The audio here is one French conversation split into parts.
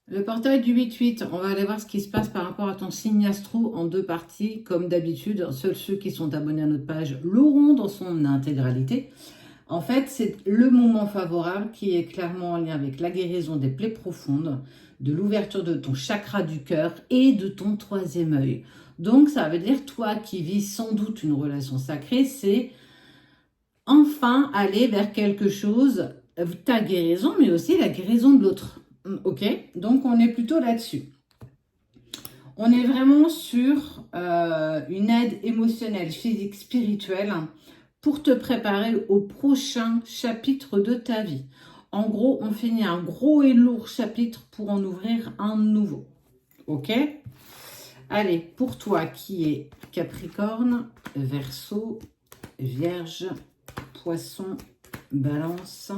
Le portail du 8-8, on va aller voir ce qui se passe par rapport à ton signe astro en deux parties, comme d'habitude. Seuls ceux qui sont abonnés à notre page l'auront dans son intégralité. En fait, c'est le moment favorable qui est clairement en lien avec la guérison des plaies profondes, de l'ouverture de ton chakra du cœur et de ton troisième œil. Donc, ça veut dire, toi qui vis sans doute une relation sacrée, c'est enfin aller vers quelque chose, ta guérison, mais aussi la guérison de l'autre. Ok, donc on est plutôt là-dessus. On est vraiment sur une aide émotionnelle, physique, spirituelle pour te préparer au prochain chapitre de ta vie. En gros, on finit un gros et lourd chapitre pour en ouvrir un nouveau. Ok? Allez, pour toi qui est Capricorne, Verseau, Vierge, Poisson, Balance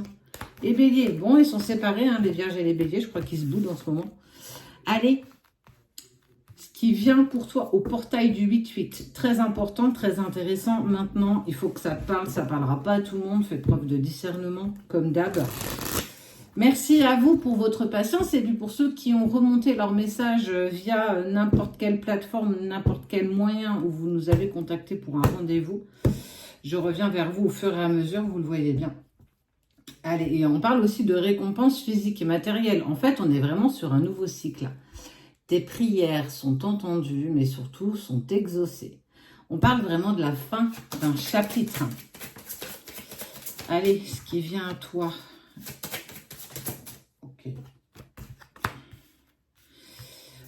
et Bélier. Bon, ils sont séparés, hein, les Vierges et les Béliers. Je crois qu'ils se boudent en ce moment. Allez, ce qui vient pour toi au portail du 8-8. Très important, très intéressant. Maintenant, il faut que ça te parle. Ça ne parlera pas à tout le monde. Faites preuve de discernement, comme d'hab. Merci à vous pour votre patience et puis pour ceux qui ont remonté leur message via n'importe quelle plateforme, n'importe quel moyen où vous nous avez contacté pour un rendez-vous. Je reviens vers vous au fur et à mesure, vous le voyez bien. Allez, et on parle aussi de récompenses physiques et matérielles. En fait, on est vraiment sur un nouveau cycle. Tes prières sont entendues, mais surtout sont exaucées. On parle vraiment de la fin d'un chapitre. Allez, ce qui vient à toi. Ok.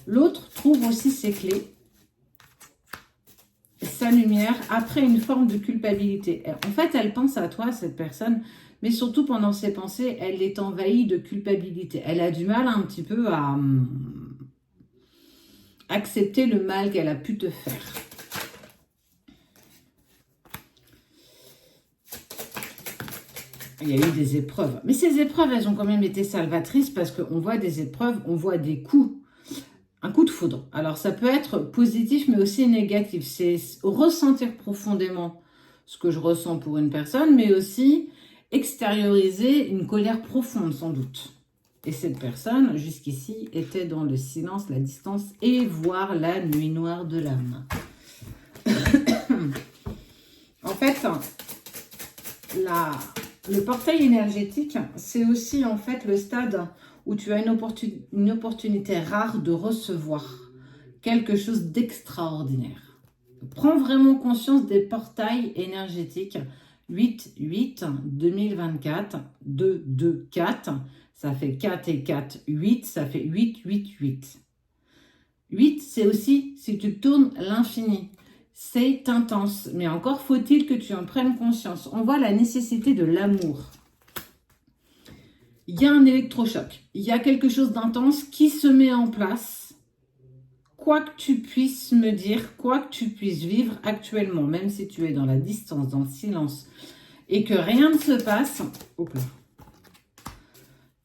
L'autre trouve aussi ses clés, sa lumière, après une forme de culpabilité. En fait, elle pense à toi, cette personne, mais surtout pendant ses pensées, elle est envahie de culpabilité. Elle a du mal un petit peu à accepter le mal qu'elle a pu te faire. Il y a eu des épreuves. Mais ces épreuves, elles ont quand même été salvatrices parce qu'on voit des épreuves, on voit des coups. Un coup de foudre. Alors, ça peut être positif, mais aussi négatif. C'est ressentir profondément ce que je ressens pour une personne, mais aussi extérioriser une colère profonde, sans doute. Et cette personne, jusqu'ici, était dans le silence, la distance et voir la nuit noire de l'âme. En fait, le portail énergétique, c'est aussi en fait le stade où tu as une opportunité rare de recevoir quelque chose d'extraordinaire. Prends vraiment conscience des portails énergétiques 8-8 2024, 2-2-4, ça fait 4 et 4, 8, ça fait 8-8-8. 8, c'est aussi, si tu tournes l'infini, c'est intense, mais encore faut-il que tu en prennes conscience. On voit la nécessité de l'amour. Il y a un électrochoc, il y a quelque chose d'intense qui se met en place. Quoi que tu puisses me dire, quoi que tu puisses vivre actuellement, même si tu es dans la distance, dans le silence, et que rien ne se passe,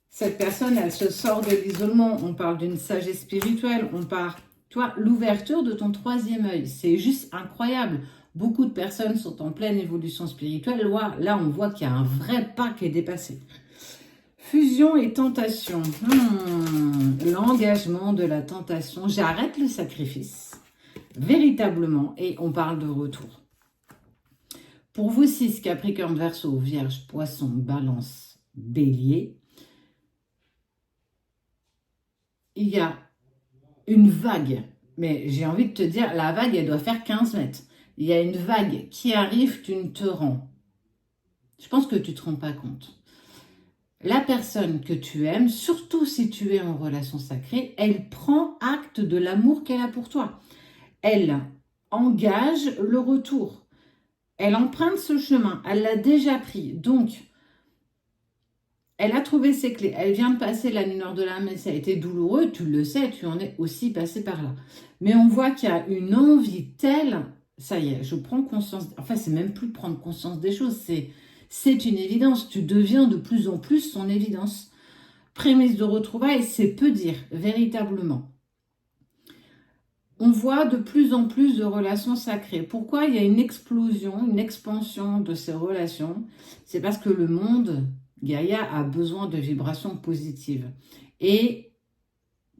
cette personne, elle se sort de l'isolement. On parle d'une sagesse spirituelle, on parle, toi, l'ouverture de ton troisième œil. C'est juste incroyable. Beaucoup de personnes sont en pleine évolution spirituelle. Là, on voit qu'il y a un vrai pas qui est dépassé. Fusion et tentation. L'engagement de la tentation. J'arrête le sacrifice. Véritablement. Et on parle de retour. Pour vous 6, Capricorne, Verseau, Vierge, Poisson, Balance, Bélier, il y a une vague. Mais j'ai envie de te dire, la vague, elle doit faire 15 mètres. Il y a une vague qui arrive, tu ne te rends. Je pense que tu ne te rends pas compte. La personne que tu aimes, surtout si tu es en relation sacrée, elle prend acte de l'amour qu'elle a pour toi. Elle engage le retour. Elle emprunte ce chemin. Elle l'a déjà pris. Donc, elle a trouvé ses clés. Elle vient de passer la nuit noire de l'âme et ça a été douloureux. Tu le sais, tu en es aussi passé par là. Mais on voit qu'il y a une envie telle. Ça y est, je prends conscience. Enfin, c'est même plus prendre conscience des choses. C'est une évidence. Tu deviens de plus en plus son évidence. Prémisse de retrouvailles, c'est peu dire, véritablement. On voit de plus en plus de relations sacrées. Pourquoi il y a une explosion, une expansion de ces relations? C'est parce que le monde, Gaïa, a besoin de vibrations positives. Et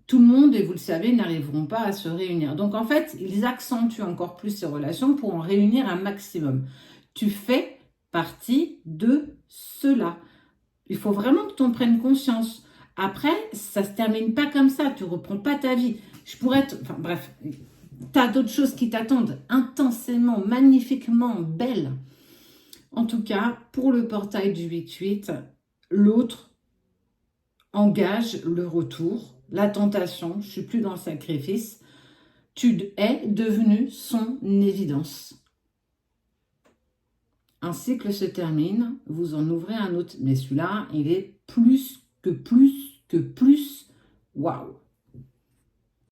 tout le monde, et vous le savez, n'arriveront pas à se réunir. Donc en fait, ils accentuent encore plus ces relations pour en réunir un maximum. Tu fais partie de cela. Il faut vraiment que tu en prennes conscience. Après, ça se termine pas comme ça. Tu reprends pas ta vie. Je pourrais te... Enfin bref, tu as d'autres choses qui t'attendent intensément, magnifiquement belles. En tout cas, pour le portail du 8-8, l'autre engage le retour, la tentation. Je suis plus dans le sacrifice. Tu es devenu son évidence. Un cycle se termine, vous en ouvrez un autre. Mais celui-là, il est plus que plus. Waouh!